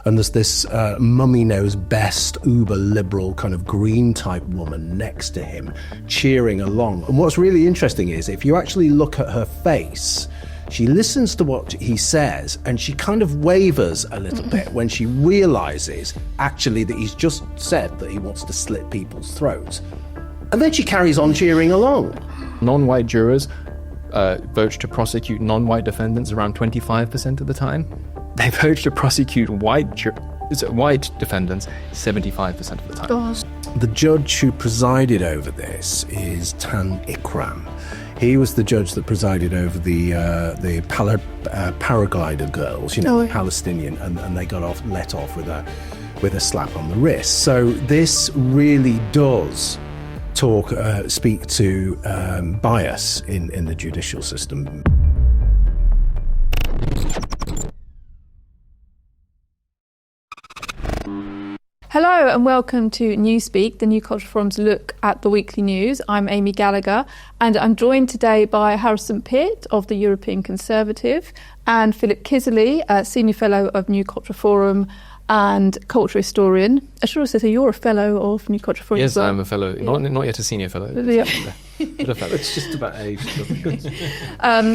And there's this mummy knows best, uber liberal kind of green type woman next to him cheering along. And what's really interesting is if you actually look at her face, she listens to what he says and she kind of wavers a little bit when she realises actually that he's just said that he wants to slit people's throats. And then she carries on cheering along. Non-white jurors vote to prosecute non-white defendants around 25% of the time. They vote to prosecute white defendants 75% of the time. Gosh. The judge who presided over this is Tan Ikram. He was the judge that presided over the paraglider girls, Palestinian, and they got let off with a slap on the wrist. So this really does speak to bias in the judicial system. Hello and welcome to Newspeak, the New Culture Forum's look at the weekly news. I'm Amy Gallagher and I'm joined today by Harrison Pitt of the European Conservative and Philip Kiszely, Senior Fellow of New Culture Forum and culture historian. I should also say you're a fellow of New Culture Forum. Yes, as well. I'm a fellow, not yet a senior fellow. Yeah. But a fellow. It's just about age.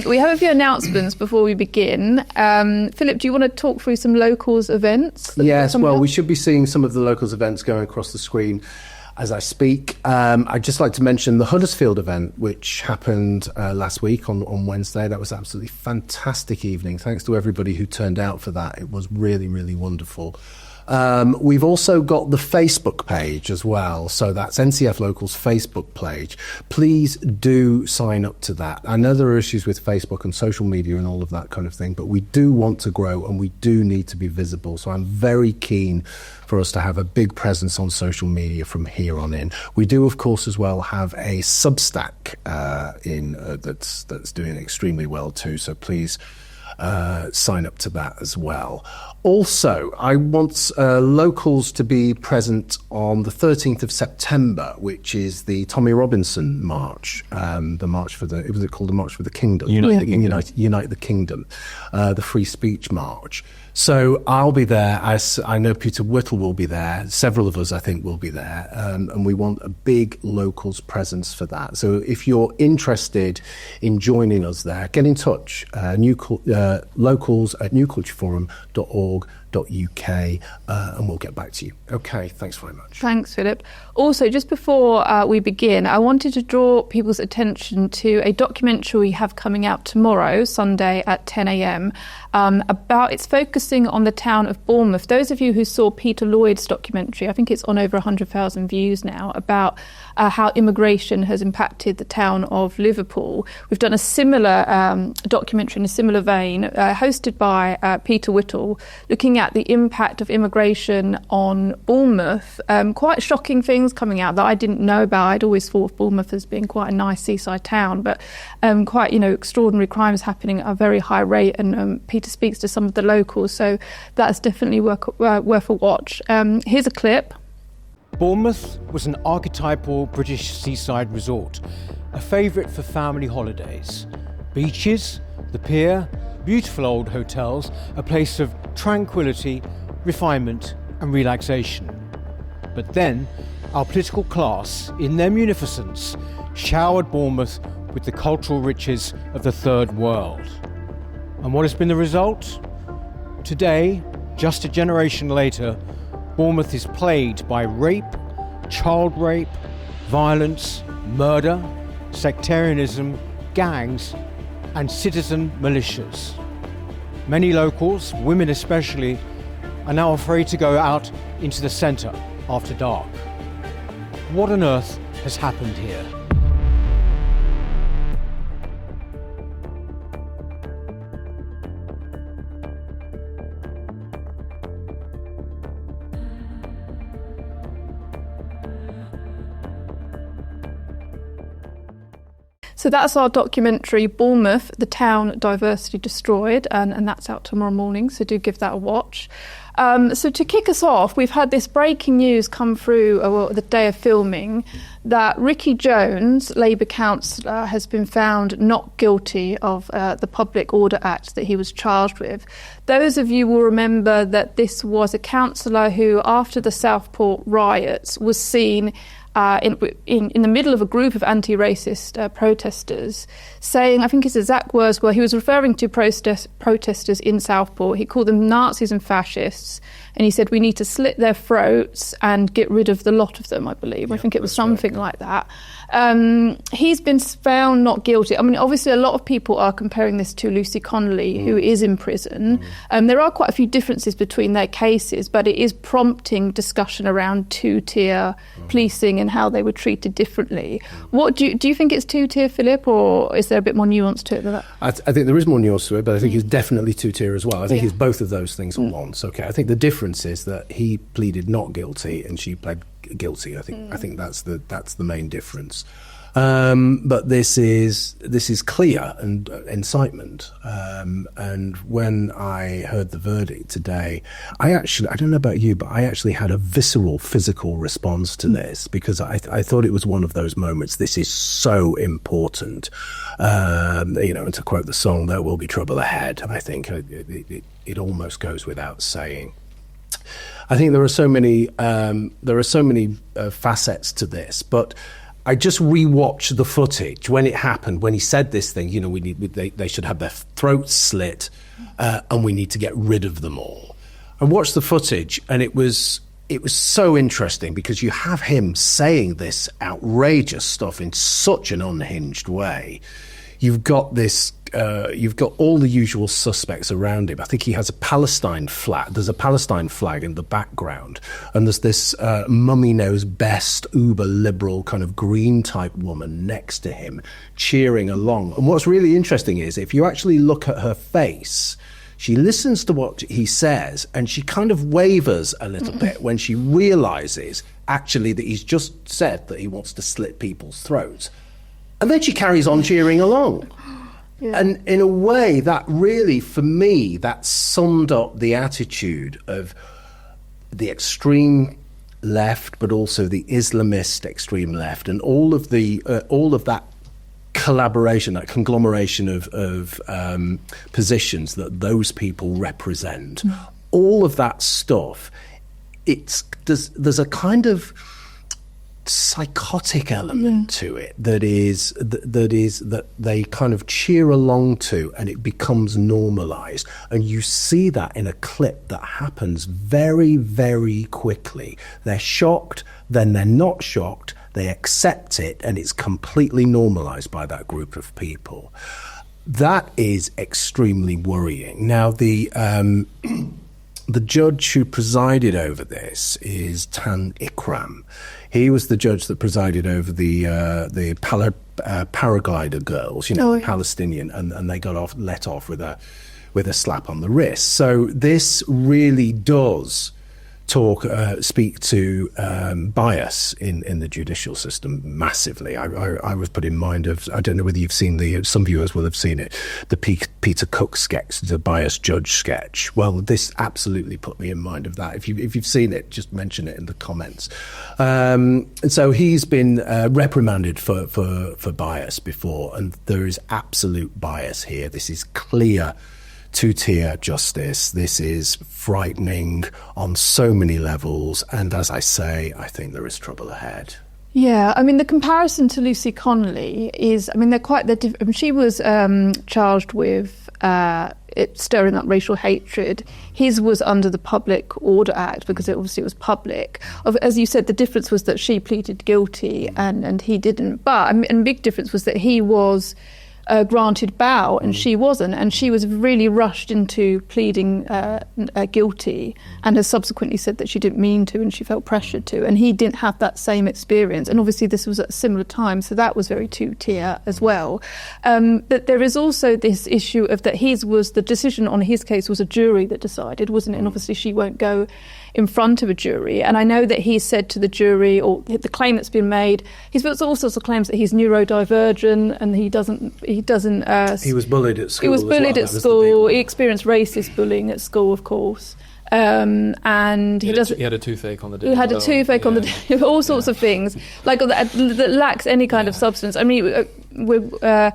We have a few announcements before we begin. Philip, do you want to talk through some locals events? Yes, well, we should be seeing some of the locals events going across the screen as I speak. I'd just like to mention the Huddersfield event, which happened last week on Wednesday. That was an absolutely fantastic evening. Thanks to everybody who turned out for that. It was really, really wonderful. We've also got the Facebook page as well. So that's NCF Local's Facebook page. Please do sign up to that. I know there are issues with Facebook and social media and all of that kind of thing, but we do want to grow and we do need to be visible. So I'm very keen for us to have a big presence on social media from here on in. We do, of course, as well have a Substack that's doing extremely well too. So please sign up to that as well. Also, I want locals to be present on the 13th of September, which is the Tommy Robinson March, the March for the, was it called the March for the Kingdom? Unite the Kingdom, the Free Speech March. So I'll be there. I know Peter Whittle will be there. Several of us, I think, will be there. And we want a big locals presence for that. So if you're interested in joining us there, get in touch. Locals at newcultureforum.org.uk and we'll get back to you. Okay, thanks very much. Thanks, Philip. Also, just before we begin, I wanted to draw people's attention to a documentary we have coming out tomorrow, Sunday at 10 a.m, it's focusing on the town of Bournemouth. Those of you who saw Peter Lloyd's documentary, I think it's on over 100,000 views now, about how immigration has impacted the town of Liverpool. We've done a similar documentary in a similar vein, hosted by Peter Whittle, looking at the impact of immigration on Bournemouth. Quite shocking things coming out that I didn't know about. I'd always thought of Bournemouth as being quite a nice seaside town, but quite extraordinary crimes happening at a very high rate, and Peter speaks to some of the locals, so that's definitely worth a watch. Here's a clip. Bournemouth was an archetypal British seaside resort, a favourite for family holidays. Beaches, the pier, beautiful old hotels, a place of tranquility, refinement and relaxation. But then, our political class, in their munificence, showered Bournemouth with the cultural riches of the third world. And what has been the result? Today, just a generation later, Bournemouth is plagued by rape, child rape, violence, murder, sectarianism, gangs, and citizen militias. Many locals, women especially, are now afraid to go out into the centre after dark. What on earth has happened here? So that's our documentary, Bournemouth, the Town Diversity Destroyed, and that's out tomorrow morning, so do give that a watch. So to kick us off, we've had this breaking news come through the day of filming that Ricky Jones, Labour councillor, has been found not guilty of the Public Order Act that he was charged with. Those of you will remember that this was a councillor who, after the Southport riots, was seen in the middle of a group of anti-racist protesters, saying, I think his exact words were, he was referring to protesters in Southport. He called them Nazis and fascists, and he said we need to slit their throats and get rid of the lot of them, I believe. I think it was something like that. He's been found not guilty. I mean, obviously a lot of people are comparing this to Lucy Connelly, who is in prison. There are quite a few differences between their cases, but it is prompting discussion around two-tier policing and how they were treated differently. What do you think it's two-tier, Philip, or is there a bit more nuance to it than that? I think there is more nuance to it, but I think it's definitely two-tier as well. I think it's both of those things at once. Okay, I think the difference is that he pleaded not guilty and she pled guilty. I think that's the main difference. But this is clear and incitement. And when I heard the verdict today, I don't know about you, but I actually had a visceral physical response to this, because I thought it was one of those moments. This is so important. And to quote the song, "There will be trouble ahead." I think it almost goes without saying. I think there are so many facets to this, but I just rewatched the footage when it happened, when he said this thing. They should have their throats slit, and we need to get rid of them all. I watched the footage, and it was so interesting, because you have him saying this outrageous stuff in such an unhinged way. You've got this. You've got all the usual suspects around him. I think he has a Palestine flag. There's a Palestine flag in the background, and there's this mummy knows best, uber liberal kind of green type woman next to him, cheering along. And what's really interesting is, if you actually look at her face, she listens to what he says, and she kind of wavers a little bit when she realises actually that he's just said that he wants to slit people's throats, and then she carries on cheering along. Yeah. And in a way, that really, for me, that summed up the attitude of the extreme left, but also the Islamist extreme left, and all of that collaboration, that conglomeration of positions that those people represent. All of that stuff. There's a kind of psychotic element to it that they kind of cheer along to, and it becomes normalized, and you see that in a clip that happens very, very quickly. They're shocked, then they're not shocked, they accept it, and it's completely normalized by that group of people. That is extremely worrying. Now, the judge who presided over this is Tan Ikram. He was the judge that presided over the paraglider girls, Palestinian, and they got let off with a slap on the wrist. So this really does speak to bias in the judicial system massively. I was put in mind of, I don't know whether you've seen some viewers will have seen it, the Peter Cook sketch, the biased judge sketch. Well, this absolutely put me in mind of that. If you've seen it, just mention it in the comments. And so he's been reprimanded for bias before, and there is absolute bias here. This is clear two-tier justice. This is frightening on so many levels, and as I say, I think there is trouble ahead. Yeah, I mean, the comparison to Lucy Connelly is, I mean, they're different. She was charged with stirring up racial hatred. His was under the Public Order Act, because it was public. As you said, the difference was that she pleaded guilty and he didn't. But a big difference was that he was granted bail, and she wasn't, and she was really rushed into pleading guilty, and has subsequently said that she didn't mean to and she felt pressured to, and he didn't have that same experience, and obviously this was at a similar time, so that was very two-tier as well. But there is also this issue of that the decision on his case was a jury that decided, wasn't it? And obviously she won't go in front of a jury, and I know that he said to the jury, or the claim that's been made, he's put all sorts of claims that he's neurodivergent and he was bullied at school. He was bullied at school. He experienced racist bullying at school, of course. And he had a toothache on the day. He had a toothache on the day. All sorts of things like that lacks any kind of substance. I mean, we're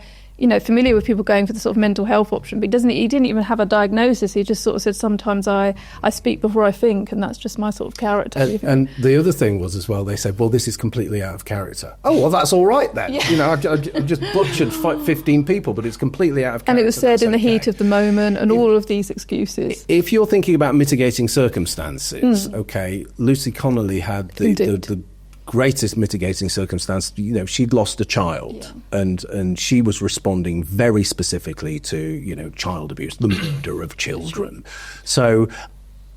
familiar with people going for the sort of mental health option, but he didn't even have a diagnosis. He just sort of said, sometimes I speak before I think, and that's just my sort of character. And the other thing was as well, they said, well, this is completely out of character. Oh, well, that's all right then. Yeah. I've just butchered 15 people, but it's completely out of character. And it was said in the heat of the moment, and all of these excuses. If you're thinking about mitigating circumstances, okay, Lucy Connelly had the greatest mitigating circumstance. She'd lost a child, and she was responding very specifically to child abuse, the murder of children. So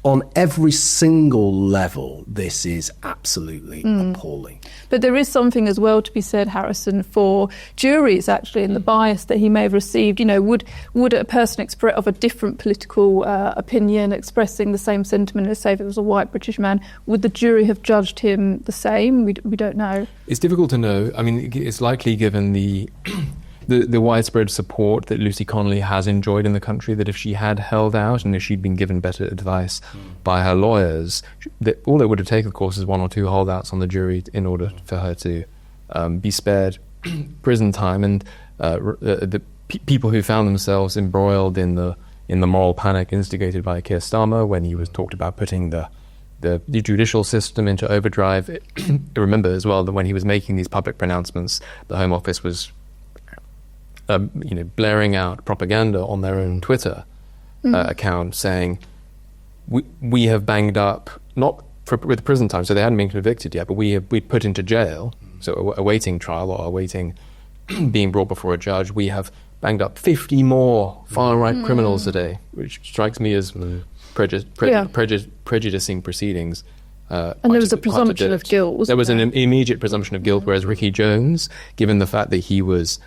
on every single level, this is absolutely appalling. But there is something as well to be said, Harrison, for juries actually, and the bias that he may have received. Would a person of a different political opinion expressing the same sentiment, let's say if it was a white British man, would the jury have judged him the same? We don't know. It's difficult to know. I mean, it's likely, given the widespread support that Lucy Connelly has enjoyed in the country, that if she had held out and if she'd been given better advice by her lawyers, all it would have taken, of course, is one or two holdouts on the jury in order for her to be spared prison time. And the people who found themselves embroiled in the moral panic instigated by Keir Starmer when he was talked about putting the judicial system into overdrive. Remember as well that when he was making these public pronouncements, the Home Office was blaring out propaganda on their own Twitter account saying, we have banged up, not with prison time, so they hadn't been convicted yet, but we'd put into jail, so awaiting trial or awaiting being brought before a judge, we have banged up 50 more far-right criminals a day, which strikes me as prejudicing proceedings. And there was a presumption of guilt. There was an immediate presumption of guilt, whereas Ricky Jones, given the fact that he was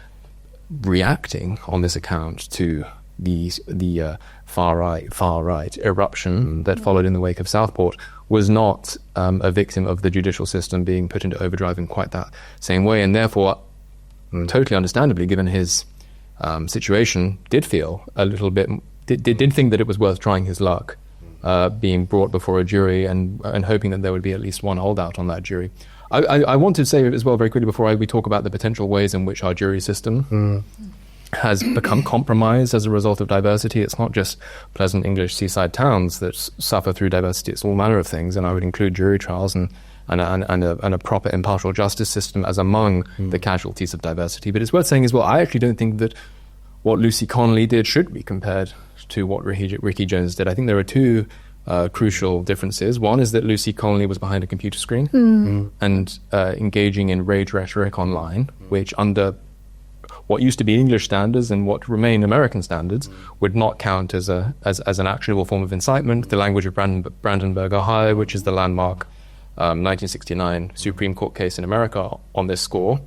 reacting on this account to the far right eruption that followed in the wake of Southport, was not a victim of the judicial system being put into overdrive in quite that same way, and therefore, totally understandably, given his situation, did feel a little bit, did think that it was worth trying his luck, being brought before a jury and hoping that there would be at least one holdout on that jury. I want to say as well very quickly before we talk about the potential ways in which our jury system has become compromised as a result of diversity. It's not just pleasant English seaside towns that suffer through diversity. It's all manner of things, and I would include jury trials and a proper impartial justice system as among the casualties of diversity. But it's worth saying as well, I actually don't think that what Lucy Connelly did should be compared to what Ricky Jones did. I think there are two crucial differences. One is that Lucy Connelly was behind a computer screen and engaging in rage rhetoric online, which under what used to be English standards and what remain American standards would not count as an actionable form of incitement. The language of Brandenburg, Ohio, which is the landmark 1969 Supreme Court case in America on this score.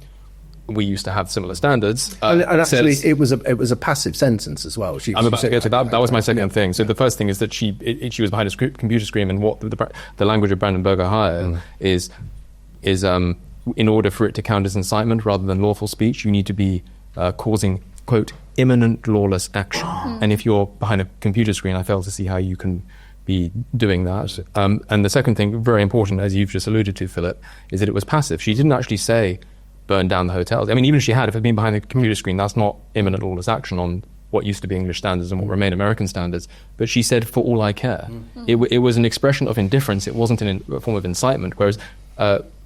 We used to have similar standards. And actually, it was a passive sentence as well. That was my second thing. So the first thing is that she was behind a computer screen, and what the language of Brandenburg, Ohio, is in order for it to count as incitement rather than lawful speech, you need to be causing, quote, imminent lawless action. And if you're behind a computer screen, I fail to see how you can be doing that. And the second thing, very important, as you've just alluded to, Philip, is that it was passive. She didn't actually say, burn down the hotels. I mean, even if she had, if it had been behind the computer screen, that's not imminent lawless action on what used to be English standards and what remain American standards. But she said, for all I care. It was an expression of indifference. It wasn't a form of incitement. Whereas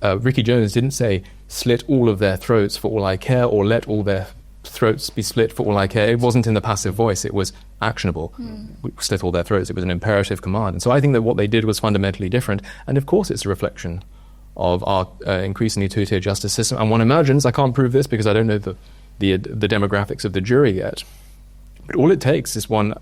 Ricky Jones didn't say, slit all of their throats for all I care, or let all their throats be split for all I care. It wasn't in the passive voice. It was actionable. Slit all their throats. It was an imperative command. And so I think that what they did was fundamentally different. And of course, it's a reflection of our increasingly two-tier justice system. And one imagines, I can't prove this because I don't know the the demographics of the jury yet. But all it takes is one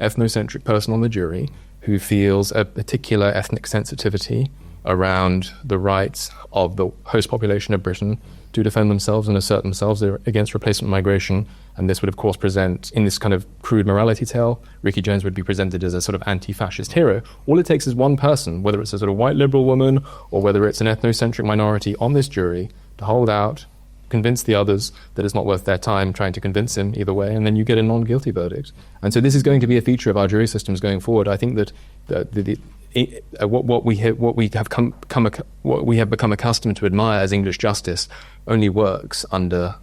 ethnocentric person on the jury who feels a particular ethnic sensitivity around the rights of the host population of Britain to defend themselves and assert themselves against replacement migration. And this would, of course, present, in this kind of crude morality tale, Ricky Jones would be presented as a sort of anti-fascist hero. All it takes is one person, whether it's a sort of white liberal woman or whether it's an ethnocentric minority on this jury, to hold out, convince the others that it's not worth their time trying to convince him either way, and then you get a non-guilty verdict. And so this is going to be a feature of our jury systems going forward. I think that what we have become accustomed to admire as English justice only works under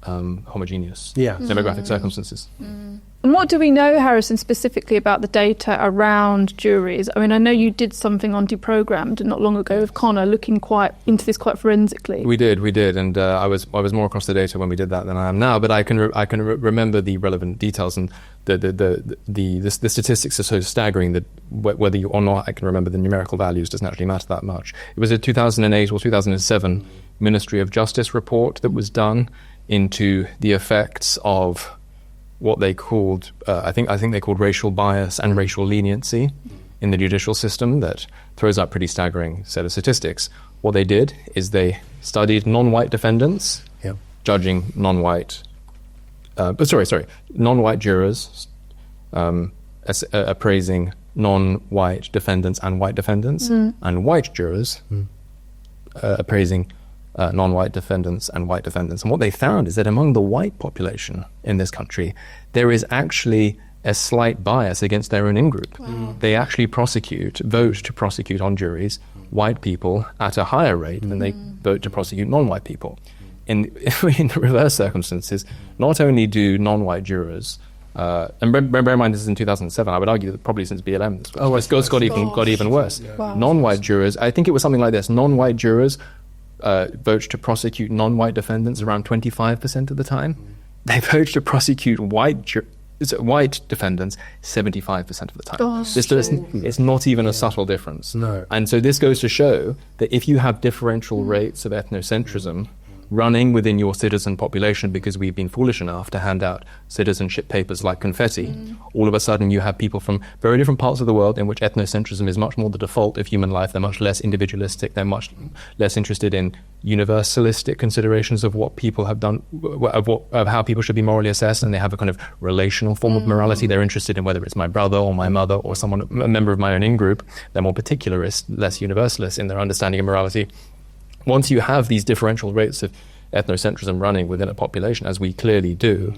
homogeneous demographic circumstances. And what do we know, Harrison, specifically about the data around juries? I mean, I know you did something on Deprogrammed not long ago with Connor, looking into this quite forensically. We did, and I was more across the data when we did that than I am now. But I can remember the relevant details, and the statistics are so staggering that whether you or not I can remember the numerical values doesn't actually matter that much. It was a 2008 or 2007 Ministry of Justice report that was done into the effects of what they called, I think they called racial bias and racial leniency in the judicial system. That throws up pretty staggering set of statistics. What they did is they studied non-white defendants, judging non-white jurors, appraising non-white defendants and white defendants, and white jurors appraising non-white defendants and white defendants. And what they found is that among the white population in this country, there is actually a slight bias against their own in-group. Wow. They actually vote to prosecute on juries white people at a higher rate than they vote to prosecute non-white people. In the reverse circumstances, not only do non-white jurors, and bear in mind this is in 2007, I would argue that probably since BLM this got even worse. Yeah. Wow. Non-white jurors, I think it was something like this, non-white jurors vote to prosecute non-white defendants around 25% of the time. They vote to prosecute white defendants 75% of the time. It's not even a subtle difference. No. And so this goes to show that if you have differential rates of ethnocentrism running within your citizen population, because we've been foolish enough to hand out citizenship papers like confetti, all of a sudden you have people from very different parts of the world in which ethnocentrism is much more the default of human life. They're much less individualistic. They're much less interested in universalistic considerations of what people have done, of how people should be morally assessed, and they have a kind of relational form of morality. They're interested in whether it's my brother or my mother or a member of my own in-group. They're more particularist, less universalist in their understanding of morality. Once you have these differential rates of ethnocentrism running within a population, as we clearly do,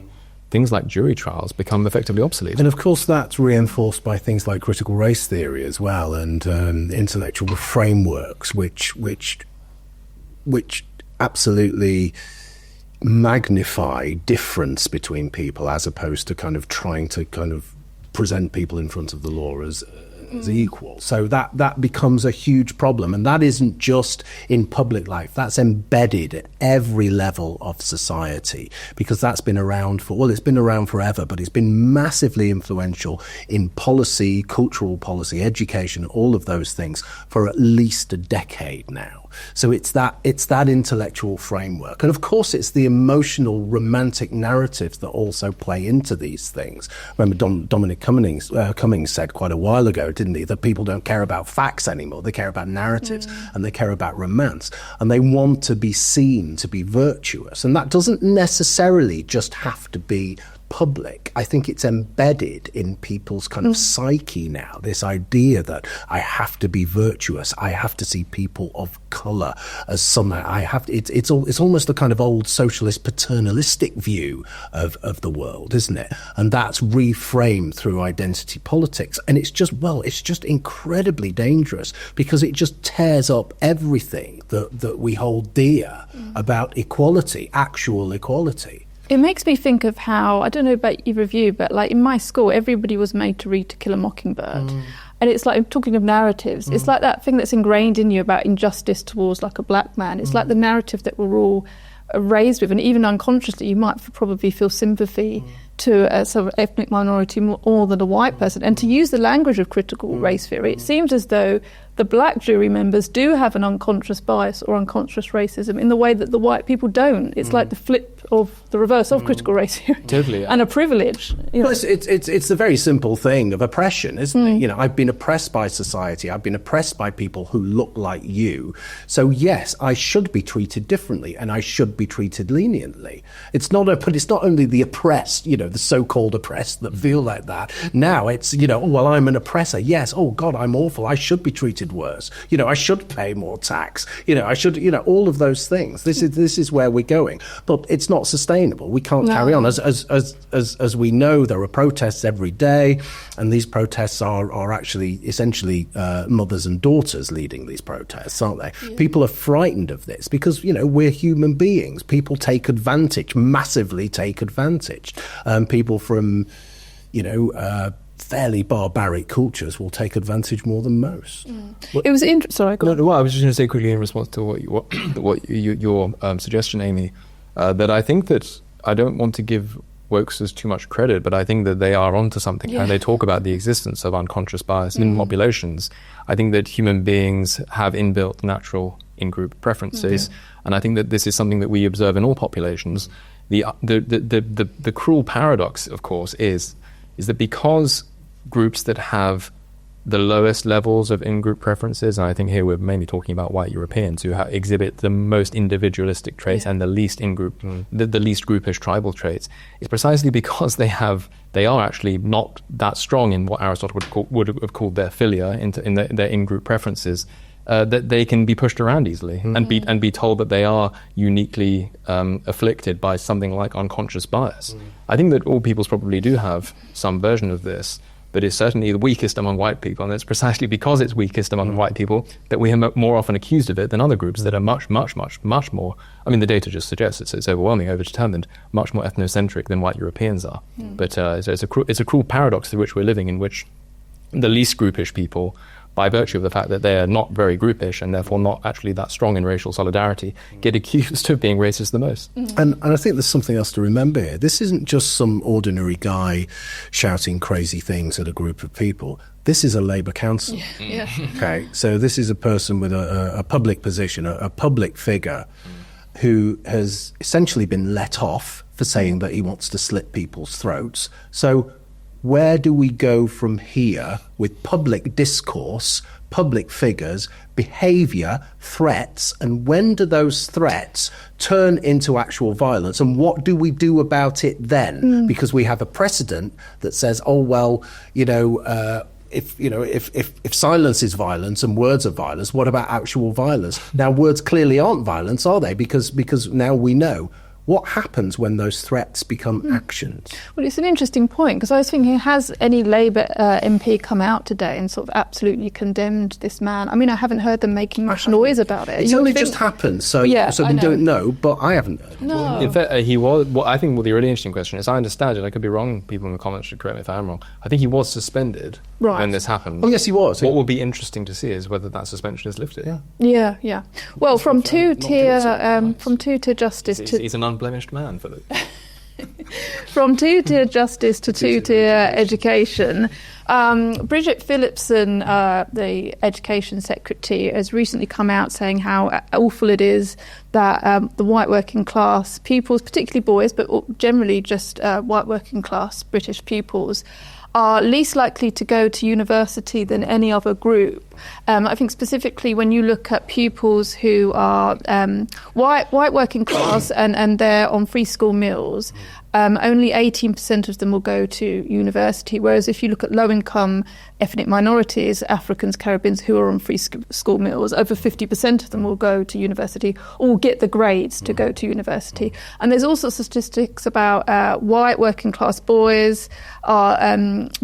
things like jury trials become effectively obsolete. And of course that's reinforced by things like critical race theory as well, and intellectual frameworks which absolutely magnify difference between people, as opposed to kind of trying to kind of present people in front of the law as equal. So that becomes a huge problem, and that isn't just in public life, that's embedded at every level of society, because that's been around it's been around forever, but it's been massively influential in policy, cultural policy, education, all of those things for at least a decade now. So it's that intellectual framework. And of course it's the emotional, romantic narratives that also play into these things. Remember Dominic Cummings said quite a while ago, didn't he, that people don't care about facts anymore. They care about narratives and they care about romance. And they want to be seen to be virtuous. And that doesn't necessarily just have to be public. I think it's embedded in people's kind of psyche now, this idea that I have to be virtuous, I have to see people of colour as somehow it's almost the kind of old socialist paternalistic view of the world, isn't it? And that's reframed through identity politics, and it's just incredibly dangerous, because it just tears up everything that we hold dear about equality, actual equality. It makes me think of how, I don't know about either of you, but like in my school, everybody was made to read To Kill a Mockingbird. And it's like, talking of narratives, it's like that thing that's ingrained in you about injustice towards like a black man. It's like the narrative that we're all raised with, and even unconsciously you might probably feel sympathy to a sort of ethnic minority more than a white person. And to use the language of critical race theory, it seems as though the black jury members do have an unconscious bias or unconscious racism in the way that the white people don't. It's like the flip of the reverse of critical race theory. Totally. And a privilege. You know. Well, it's the very simple thing of oppression, isn't it? You know, I've been oppressed by society. I've been oppressed by people who look like you. So yes, I should be treated differently, and I should be treated leniently. But it's not only the oppressed, you know, the so-called oppressed that feel like that. Now it's, you know, oh, well, I'm an oppressor. Yes. Oh God, I'm awful. I should be treated worse. You know, I should pay more tax. You know, I should, you know, all of those things. This is where we're going. But it's not sustainable. We can't carry on. As we know, there are protests every day, and these protests are actually essentially mothers and daughters leading these protests, aren't they? Yeah. People are frightened of this because, you know, we're human beings. People take advantage, massively take advantage. People from, you know, fairly barbaric cultures will take advantage more than most. It was interesting. Sorry, go on. Well, I was just going to say quickly in response to your suggestion, Amy, that I think that I don't want to give wokesters too much credit, but I think that they are onto something, and they talk about the existence of unconscious bias in populations. I think that human beings have inbuilt natural in-group preferences, and I think that this is something that we observe in all populations. The cruel paradox, of course, is that because groups that have the lowest levels of in-group preferences, and I think here we're mainly talking about white Europeans who exhibit the most individualistic traits and the least in-group, the least groupish tribal traits, is precisely because they are actually not that strong in what Aristotle would have called their philia, in their in-group preferences, that they can be pushed around easily and be told that they are uniquely afflicted by something like unconscious bias. I think that all peoples probably do have some version of this, but it's certainly the weakest among white people, and it's precisely because it's weakest among white people that we are more often accused of it than other groups that are much more, I mean, the data just suggests it's overwhelming, overdetermined, much more ethnocentric than white Europeans are. But it's a cruel paradox through which we're living, in which the least groupish people, by virtue of the fact that they are not very groupish and therefore not actually that strong in racial solidarity, get accused of being racist the most. And I think there's something else to remember here. This isn't just some ordinary guy shouting crazy things at a group of people. This is a Labour councillor. Okay, so this is a person with a public position, a public figure, who has essentially been let off for saying that he wants to slit people's throats. So where do we go from here with public discourse, public figures, behaviour, threats, and when do those threats turn into actual violence, and what do we do about it then? Because we have a precedent that says, oh well, if silence is violence and words are violence, what about actual violence? Now words clearly aren't violence, are they? Because now we know. What happens when those threats become actions? Well, it's an interesting point, because I was thinking, has any Labour MP come out today and sort of absolutely condemned this man? I mean, I haven't heard them making much noise about it. It's only just happened, so we don't know, but I haven't heard. No. In fact, he was, I think the really interesting question is, I understand it, I could be wrong, people in the comments should correct me if I am wrong, I think he was suspended when this happened. Oh, yes, he was. What will be interesting to see is whether that suspension is lifted. Yeah. Well, from two-tier justice to... He's an unblemished man for the... From two-tier justice to two-tier education, Bridget Phillipson, the Education Secretary, has recently come out saying how awful it is that the white working class pupils, particularly boys, but generally just white working class British pupils, are least likely to go to university than any other group. I think specifically when you look at pupils who are white working class and they're on free school meals, only 18% of them will go to university, whereas if you look at low-income ethnic minorities, Africans, Caribbeans, who are on free school meals, over 50% of them will go to university or will get the grades to go to university. And there's also statistics about white working class boys are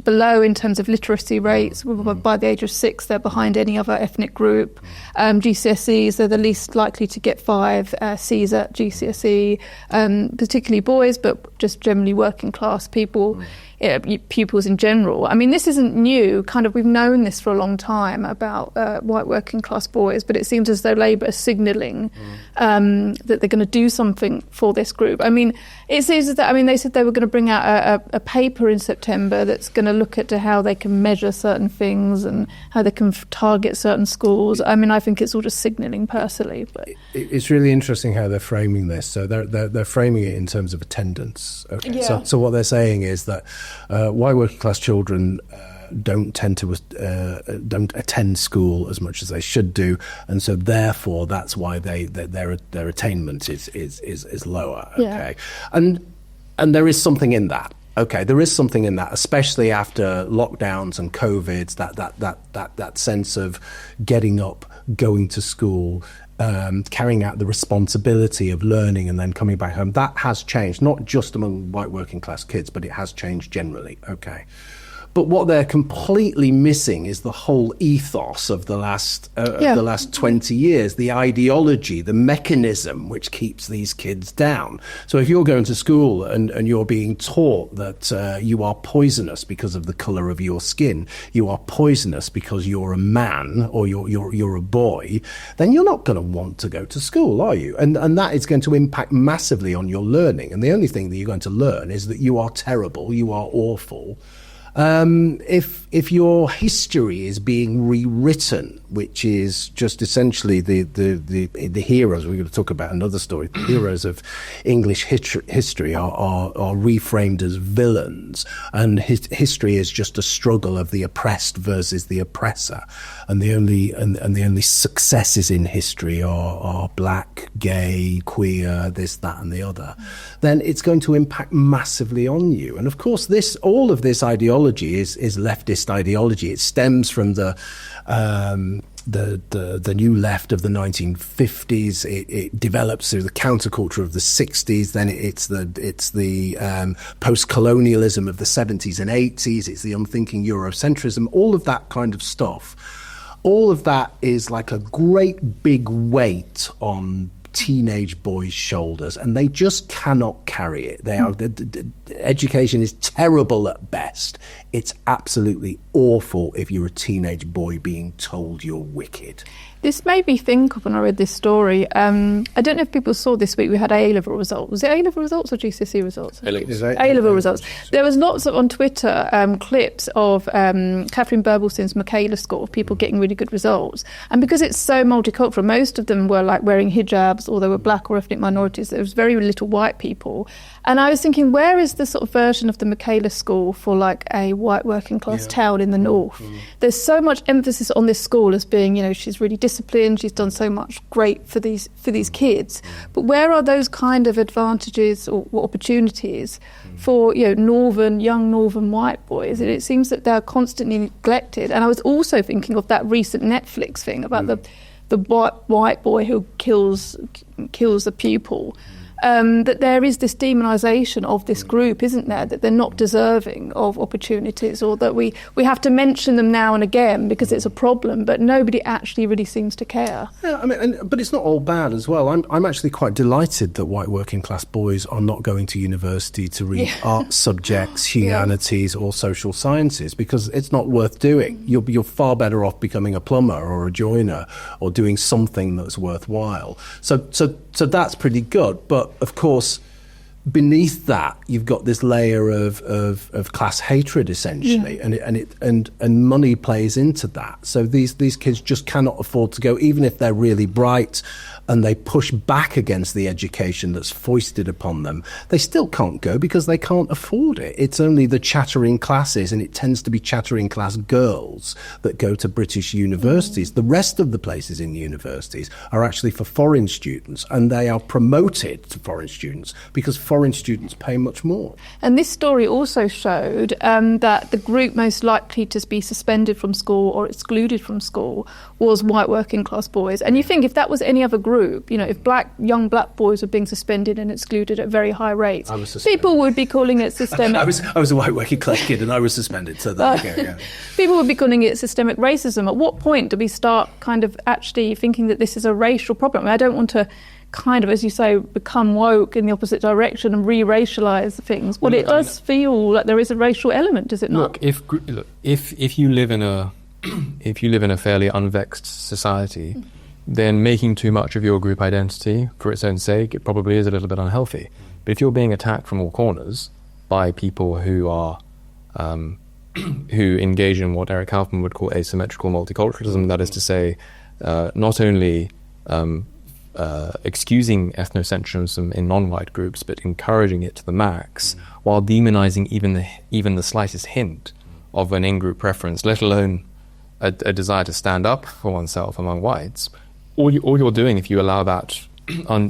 below in terms of literacy rates. By the age of 6, they're behind any other ethnic group. GCSEs, they're the least likely to get 5 C's at GCSE, particularly boys, but just generally working class people pupils in general. I mean, this isn't new. Kind of, we've known this for a long time about white working class boys, but it seems as though Labour are signalling that they're going to do something for this group. I mean, it seems that, I mean, they said they were going to bring out a paper in September that's going to look at how they can measure certain things and how they can target certain schools. I mean, I think it's all just signalling personally. But it's really interesting how they're framing this. So they're framing it in terms of attendance. Okay. Yeah. So what they're saying is that white working class children don't attend school as much as they should do, and so therefore that's why their attainment is lower. Okay, Yeah. and there is something in that. Okay, there is something in that, especially after lockdowns and COVIDs. That sense of getting up, going to school, carrying out the responsibility of learning and then coming back home. That has changed, not just among white working class kids, but it has changed generally. Okay. But what they're completely missing is the whole ethos of the last 20 years, the ideology, the mechanism which keeps these kids down. So if you're going to school and you're being taught that you are poisonous because of the colour of your skin, you are poisonous because you're a man or you're a boy, then you're not going to want to go to school, are you? And that is going to impact massively on your learning. And the only thing that you're going to learn is that you are terrible, you are awful. If your history is being rewritten, which is just essentially the heroes, we're going to talk about another story, the heroes of English history are reframed as villains, and history is just a struggle of the oppressed versus the oppressor, and the only successes in history are black, gay, queer, this, that, and the other. Then it's going to impact massively on you. And of course, all of this ideology is leftist ideology. It stems from the new left of the 1950s. It develops through the counterculture of the 60s. Then it's the post-colonialism of the 70s and 80s. It's the unthinking Eurocentrism. All of that kind of stuff. All of that is like a great big weight on teenage boys' shoulders, and they just cannot carry it. The education is terrible at best. It's absolutely awful if you're a teenage boy being told you're wicked. This made me think of when I read this story. I don't know if people saw this week we had A-level results. Was it A-level results or GCSE results? A-level results. There was lots of, on Twitter, clips of Catherine Burbleson's Michaela School of people getting really good results. And because it's so multicultural, most of them were like wearing hijabs, or they were black or ethnic minorities. There was very little white people. And I was thinking, where is the sort of version of the Michaela School for like a white working class town in the north? There's so much emphasis on this school as being, you know, she's really disciplined, she's done so much great for these kids. But where are those kind of advantages or opportunities for, you know, young northern white boys? And it seems that they're constantly neglected. And I was also thinking of that recent Netflix thing about the white boy who kills a pupil. That there is this demonisation of this group, isn't there? That they're not deserving of opportunities, or that we have to mention them now and again because it's a problem, but nobody actually really seems to care. Yeah, I mean, but it's not all bad as well. I'm actually quite delighted that white working class boys are not going to university to read art subjects, humanities, or social sciences, because it's not worth doing. You're far better off becoming a plumber or a joiner or doing something that's worthwhile. So that's pretty good, but of course, beneath that, you've got this layer of class hatred, essentially, and money plays into that. So these kids just cannot afford to go, even if they're really bright and they push back against the education that's foisted upon them. They still can't go because they can't afford it. It's only the chattering classes, and it tends to be chattering class girls that go to British universities. The rest of the places in universities are actually for foreign students, and they are promoted to foreign students because foreign students pay much more. And this story also showed that the group most likely to be suspended from school or excluded from school was white working class boys. And you think if that was any other group, you know, if young black boys were being suspended and excluded at very high rates, people would be calling it systemic. I was a white working class kid and I was suspended, so there you go. Yeah. People would be calling it systemic racism. At what point do we start kind of actually thinking that this is a racial problem? I don't want to kind of, as you say, become woke in the opposite direction and re-racialise things. Well, it does feel like there is a racial element, does it not? Look, if you live in a if you live in a fairly unvexed society, then making too much of your group identity for its own sake, it probably is a little bit unhealthy. But if you're being attacked from all corners by people who are who engage in what Eric Kaufman would call asymmetrical multiculturalism, that is to say, not only excusing ethnocentrism in non-white groups, but encouraging it to the max, while demonizing even the slightest hint of an in-group preference, let alone a desire to stand up for oneself among whites. All you're doing, if you allow that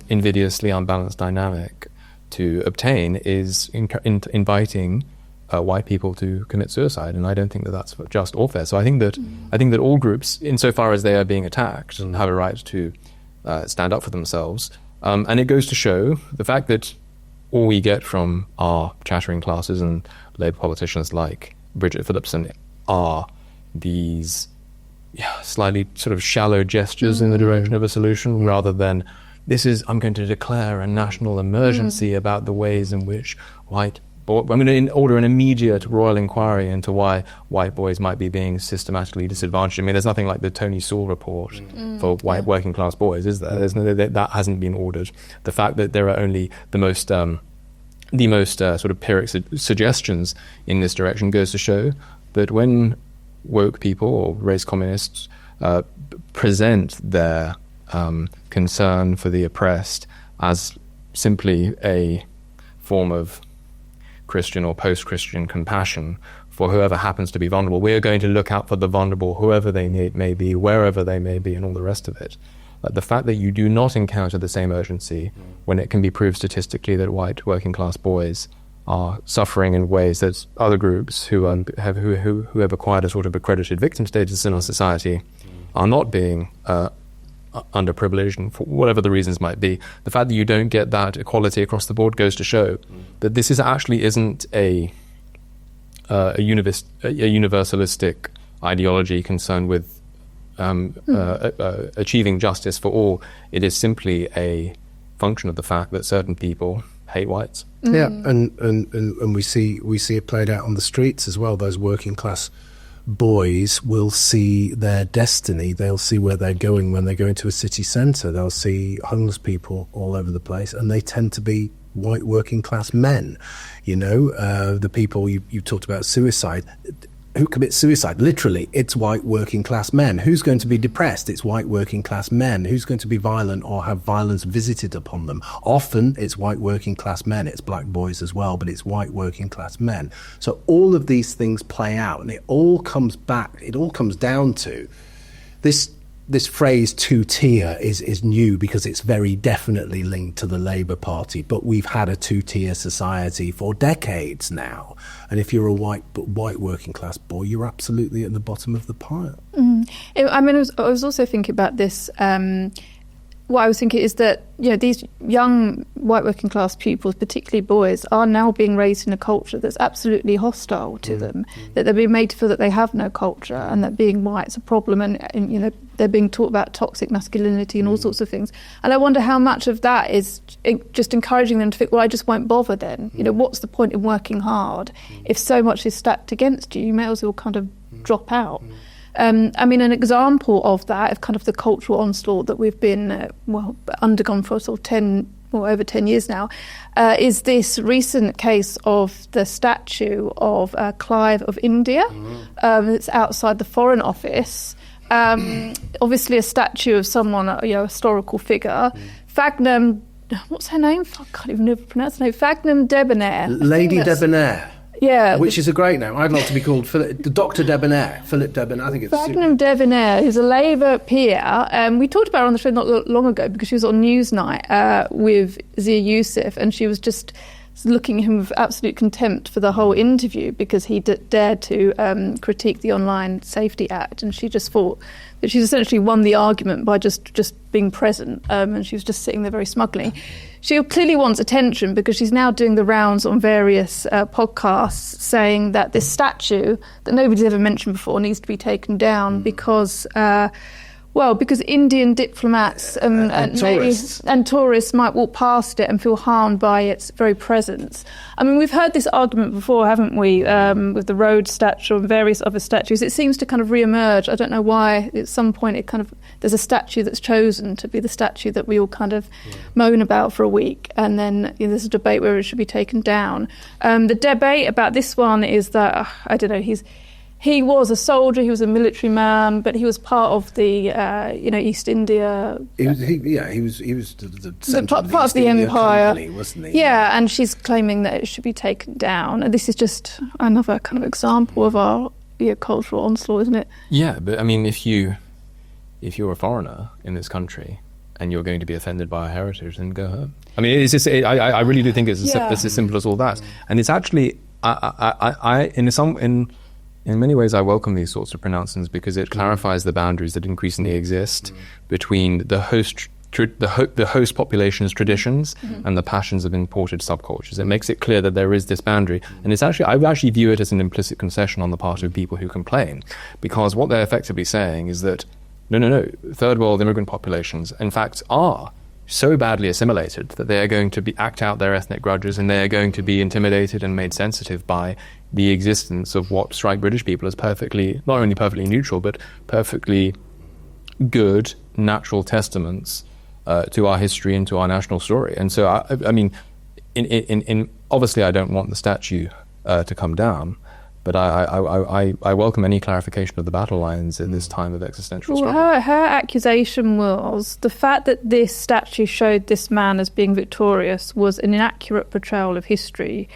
invidiously unbalanced dynamic to obtain, is inviting white people to commit suicide, and I don't think that that's just or fair. So I think that all groups, insofar as they are being attacked, and have a right to stand up for themselves. And it goes to show the fact that all we get from our chattering classes and Labour politicians like Bridget Phillipson are these slightly sort of shallow gestures in the direction of a solution, rather than I'm going to declare a national emergency about the ways in which I'm going to order an immediate royal inquiry into why white boys might be being systematically disadvantaged. I mean, there's nothing like the Tony Sewell report for white working class boys, is there? That hasn't been ordered. The fact that there are only the most sort of pyrrhic suggestions in this direction goes to show that when woke people or race communists present their concern for the oppressed as simply a form of Christian or post-Christian compassion for whoever happens to be vulnerable, we are going to look out for the vulnerable, whoever they may be, wherever they may be, and all the rest of it. The fact that you do not encounter the same urgency when it can be proved statistically that white working class boys are suffering in ways that other groups who have acquired a sort of accredited victim status in our society are not being underprivileged, and for whatever the reasons might be, the fact that you don't get that equality across the board goes to show that this isn't a universalistic ideology concerned with achieving justice for all. It is simply a function of the fact that certain people hate whites. Yeah, and we see it played out on the streets as well. Those working class boys will see their destiny. They'll see where they're going when they go into a city centre. They'll see homeless people all over the place, and they tend to be white working class men. You know, the people you talked about suicide. Who commits suicide? Literally, it's white working class men. Who's going to be depressed? It's white working class men. Who's going to be violent or have violence visited upon them? Often it's white working class men. It's black boys as well, but it's white working class men. So all of these things play out, and it all comes down to this phrase two-tier is new because it's very definitely linked to the Labour Party, but we've had a two-tier society for decades now. And if you're a white working class boy, you're absolutely at the bottom of the pile. I was also thinking about this. What I was thinking is that, you know, these young white working class pupils, particularly boys, are now being raised in a culture that's absolutely hostile to them, that they're being made to feel that they have no culture and that being white's a problem, and you know, they're being taught about toxic masculinity and all sorts of things. And I wonder how much of that is just encouraging them to think, well, I just won't bother then. You know, what's the point in working hard if so much is stacked against you? You may as well kind of drop out. I mean, an example of that, of kind of the cultural onslaught that we've been undergone for sort of over 10 years now, is this recent case of the statue of Clive of India. It's outside the Foreign Office. Obviously a statue of someone, a historical figure. Fagnum, what's her name? I can't even know how to pronounce her name. Fagnum Debonair. Lady Debonair. Yeah. Which is a great name. I'd like to be called Dr. Debonair. Philip Debonair. I think it's Fagnum Debonair is a Labour peer. We talked about her on the show not long ago because she was on Newsnight with Zia Youssef, and she was just looking at him with absolute contempt for the whole interview because he dared to critique the Online Safety Act, and she just thought that she's essentially won the argument by just being present, and she was just sitting there very smugly. She clearly wants attention because she's now doing the rounds on various podcasts saying that this statue that nobody's ever mentioned before needs to be taken down because Well, because Indian diplomats and tourists might walk past it and feel harmed by its very presence. I mean, we've heard this argument before, haven't we, with the Rhodes statue and various other statues. It seems to kind of re-emerge. I don't know why. At some point, there's a statue that's chosen to be the statue that we all kind of moan about for a week, and then there's a debate where it should be taken down. The debate about this one is that, I don't know, he was a soldier, he was a military man, but he was part of the, East India. He was the centre part of the empire, Connelly, wasn't he? Yeah, and she's claiming that it should be taken down. And this is just another kind of example of our cultural onslaught, isn't it? Yeah, but I mean, if you're a foreigner in this country and you're going to be offended by our heritage, then go home. I mean, it's just, I really do think it's as simple as all that. And it's actually, in many ways, I welcome these sorts of pronouncements because it clarifies the boundaries that increasingly exist between the host population's traditions and the passions of imported subcultures. It makes it clear that there is this boundary, and I actually view it as an implicit concession on the part of people who complain, because what they're effectively saying is that no, third world immigrant populations, in fact, are so badly assimilated that they are going to act out their ethnic grudges, and they are going to be intimidated and made sensitive by the existence of what strike British people as not only perfectly neutral, but perfectly good, natural testaments to our history and to our national story. And so, I mean, obviously I don't want the statue to come down, but I welcome any clarification of the battle lines in this time of existential struggle. Her accusation was the fact that this statue showed this man as being victorious was an inaccurate portrayal of history,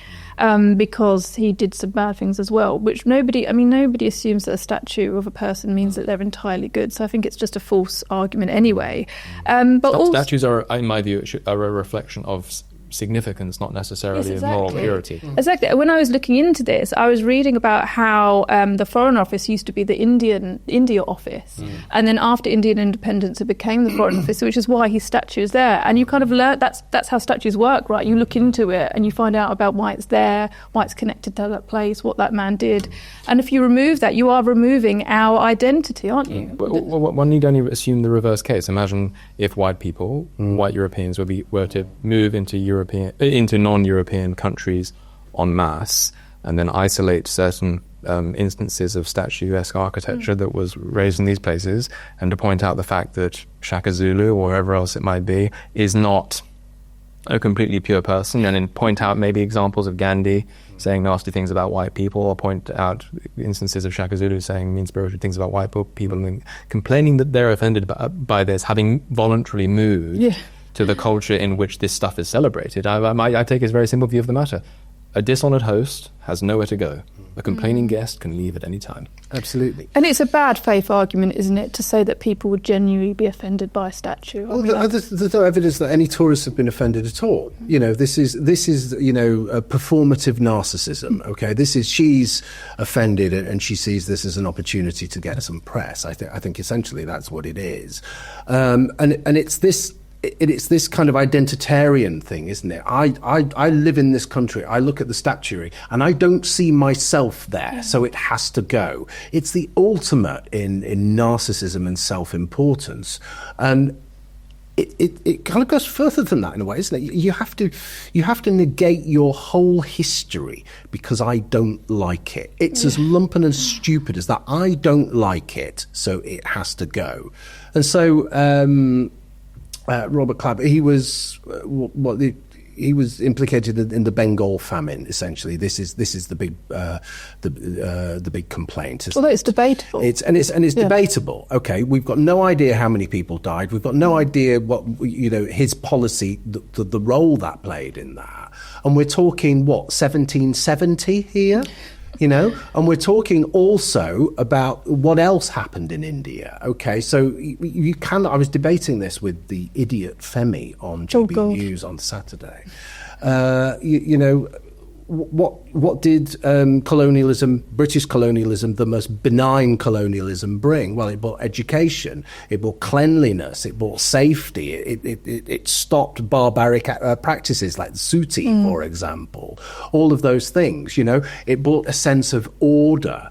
because he did some bad things as well, which nobody assumes that a statue of a person means that they're entirely good. So I think it's just a false argument anyway. But statues are, in my view, are a reflection of significance, not necessarily of moral purity. Exactly. When I was looking into this, I was reading about how the Foreign Office used to be the India office, and then after Indian independence it became the Foreign Office, which is why his statue is there. And you kind of learn that's how statues work, right? You look into it and you find out about why it's there, why it's connected to that place, what that man did. And if you remove that, you are removing our identity, aren't you? One need only assume the reverse case. Imagine if white people, white Europeans, were to move into non-European countries en masse, and then isolate certain instances of statuesque architecture that was raised in these places, and to point out the fact that Shaka Zulu or wherever else it might be is not a completely pure person, and then point out maybe examples of Gandhi saying nasty things about white people, or point out instances of Shaka Zulu saying mean-spirited things about white people, and complaining that they're offended by this, having voluntarily moved to the culture in which this stuff is celebrated. I take his very simple view of the matter. A dishonoured host has nowhere to go. A complaining guest can leave at any time. Absolutely. And it's a bad faith argument, isn't it, to say that people would genuinely be offended by a statue? Well, there's no evidence that any tourists have been offended at all. This is a performative narcissism. Okay, she's offended and she sees this as an opportunity to get some press. I think essentially that's what it is, and it's this. It's this kind of identitarian thing, isn't it? I live in this country, I look at the statuary, and I don't see myself there, so it has to go. It's the ultimate in narcissism and self-importance. And it kind of goes further than that in a way, isn't it? You have to negate your whole history because I don't like it. It's as lumpen and stupid as that. I don't like it, so it has to go. And so... Robert Clapp, he was implicated in the Bengal famine. Essentially, this is the big the big complaint. Although it's debatable, it's debatable. Okay, we've got no idea how many people died. We've got no idea what his policy, the role that played in that. And we're talking 1770 here. And we're talking also about what else happened in India. Okay, so I was debating this with the idiot Femi on GB News on Saturday. What did British colonialism, the most benign colonialism, bring? Well, it brought education, it brought cleanliness, it brought safety, it stopped barbaric practices like suti, for example. All of those things, it brought a sense of order.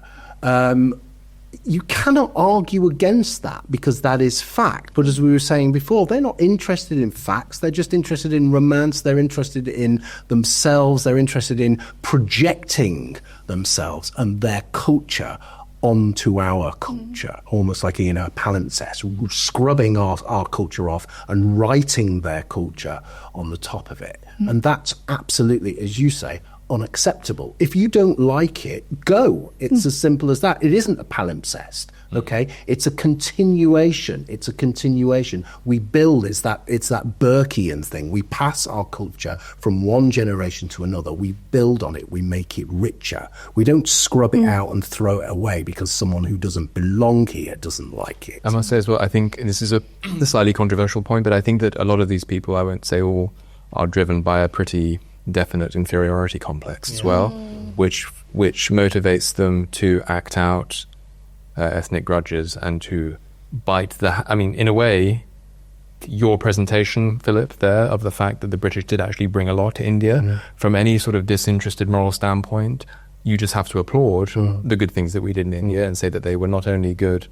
you cannot argue against that because that is fact. But as we were saying before, they're not interested in facts. They're just interested in romance. They're interested in themselves. They're interested in projecting themselves and their culture onto our culture, almost like a palimpsest, scrubbing our culture off and writing their culture on the top of it. And that's absolutely, as you say, unacceptable. If you don't like it, go. It's as simple as that. It isn't a palimpsest, okay? It's a continuation. It's a continuation. We build, it's that Burkean thing. We pass our culture from one generation to another. We build on it. We make it richer. We don't scrub it out and throw it away because someone who doesn't belong here doesn't like it. I must say as well, I think this is a slightly controversial point, but I think that a lot of these people, I won't say all, are driven by a pretty definite inferiority complex as well, which motivates them to act out ethnic grudges and to bite in a way, your presentation, Philip, there of the fact that the British did actually bring a lot to India from any sort of disinterested moral standpoint, you just have to applaud the good things that we did in India and say that they were not only good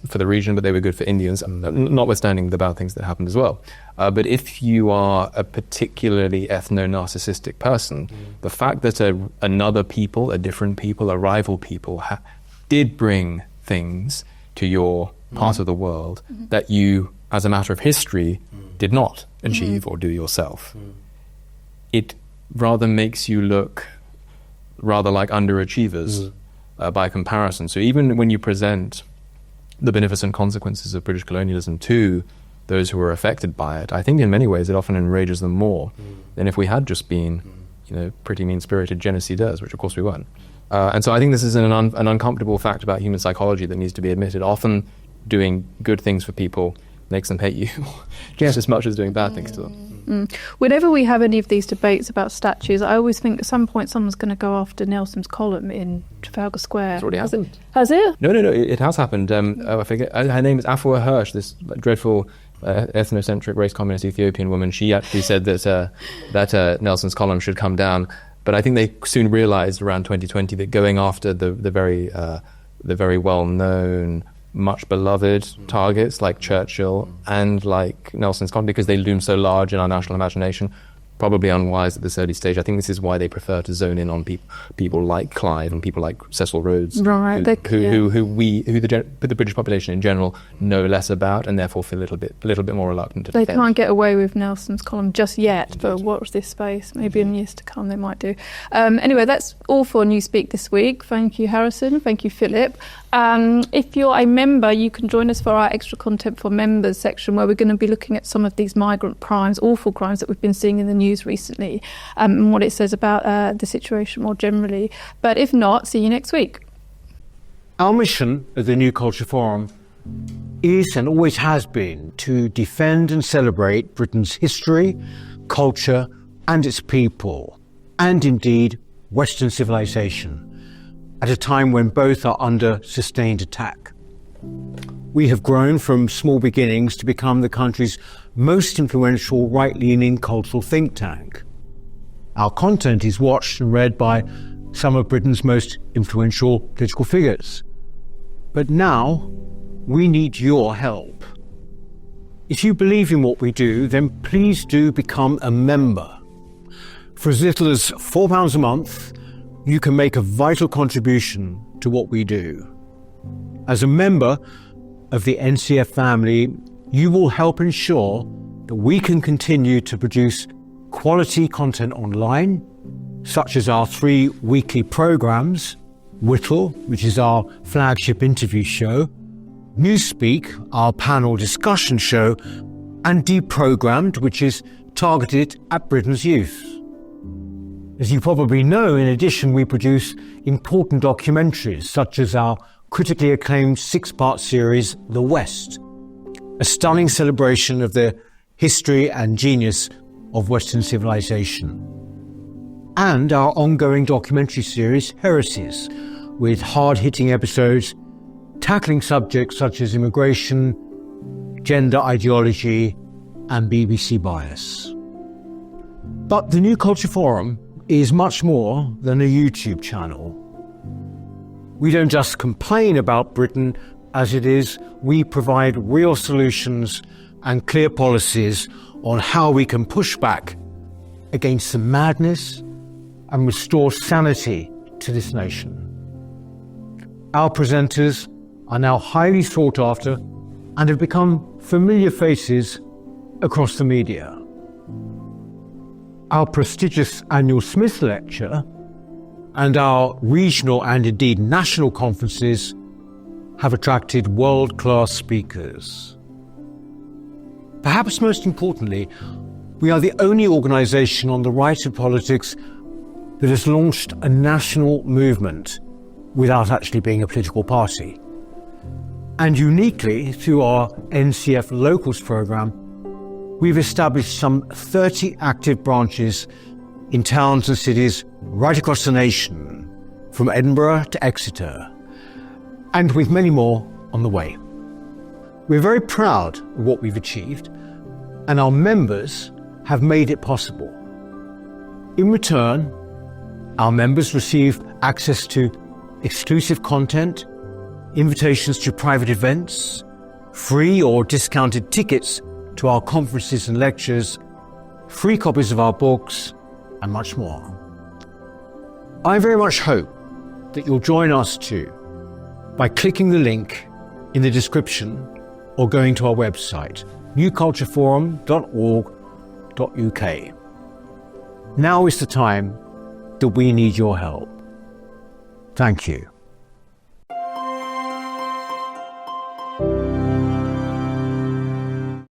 for the region, but they were good for Indians, notwithstanding the bad things that happened as well. But if you are a particularly ethno-narcissistic person, the fact that another people, a different people, a rival people, did bring things to your part of the world that you, as a matter of history, did not achieve or do yourself, it rather makes you look rather like underachievers by comparison. So even when you present the beneficent consequences of British colonialism to those who were affected by it, I think in many ways it often enrages them more than if we had just been, pretty mean-spirited genocidaires, which of course we weren't. And so I think this is an uncomfortable fact about human psychology that needs to be admitted. Often doing good things for people makes them hate you just as much as doing bad things to them. Whenever we have any of these debates about statues, I always think at some point someone's going to go after Nelson's column in Trafalgar Square. It's already happened. Has it? No, it has happened. I forget. Her name is Afua Hirsch, this dreadful ethnocentric race communist Ethiopian woman. She actually said that Nelson's column should come down. But I think they soon realised around 2020 that going after the very well-known, much beloved targets like Churchill and like Nelson's column, because they loom so large in our national imagination, probably unwise at this early stage. I think this is why they prefer to zone in on people like Clive and people like Cecil Rhodes, right? Who the British population in general know less about, and therefore feel a little bit more reluctant to defend. They can't get away with Nelson's column just yet, but watch this space. Maybe in years to come they might do. Anyway, that's all for Newspeak this week. Thank you, Harrison. Thank you, Philip. If you're a member, you can join us for our extra content for members section, where we're going to be looking at some of these migrant crimes, awful crimes that we've been seeing in the news recently, and what it says about the situation more generally. But if not, see you next week. Our mission at the New Culture Forum is and always has been to defend and celebrate Britain's history, culture and its people, and indeed Western civilization, at a time when both are under sustained attack. We have grown from small beginnings to become the country's most influential right-leaning cultural think tank. Our content is watched and read by some of Britain's most influential political figures. But now, we need your help. If you believe in what we do, then please do become a member. For as little as £4 a month, you can make a vital contribution to what we do. As a member of the NCF family, you will help ensure that we can continue to produce quality content online, such as our 3 weekly programmes, Whittle, which is our flagship interview show, Newspeak, our panel discussion show, and Deprogrammed, which is targeted at Britain's youth. As you probably know, in addition, we produce important documentaries, such as our critically acclaimed 6-part series, The West, a stunning celebration of the history and genius of Western civilization, and our ongoing documentary series, Heresies, with hard-hitting episodes tackling subjects such as immigration, gender ideology, and BBC bias. But the New Culture Forum is much more than a YouTube channel. We don't just complain about Britain as it is, we provide real solutions and clear policies on how we can push back against the madness and restore sanity to this nation. Our presenters are now highly sought after and have become familiar faces across the media. Our prestigious annual Smith Lecture and our regional and indeed national conferences have attracted world-class speakers. Perhaps most importantly, we are the only organisation on the right of politics that has launched a national movement without actually being a political party. And uniquely, through our NCF Locals programme, we've established some 30 active branches in towns and cities right across the nation, from Edinburgh to Exeter, and with many more on the way. We're very proud of what we've achieved, and our members have made it possible. In return, our members receive access to exclusive content, invitations to private events, free or discounted tickets to our conferences and lectures, free copies of our books, and much more. I very much hope that you'll join us too by clicking the link in the description or going to our website, newcultureforum.org.uk. Now is the time that we need your help. Thank you.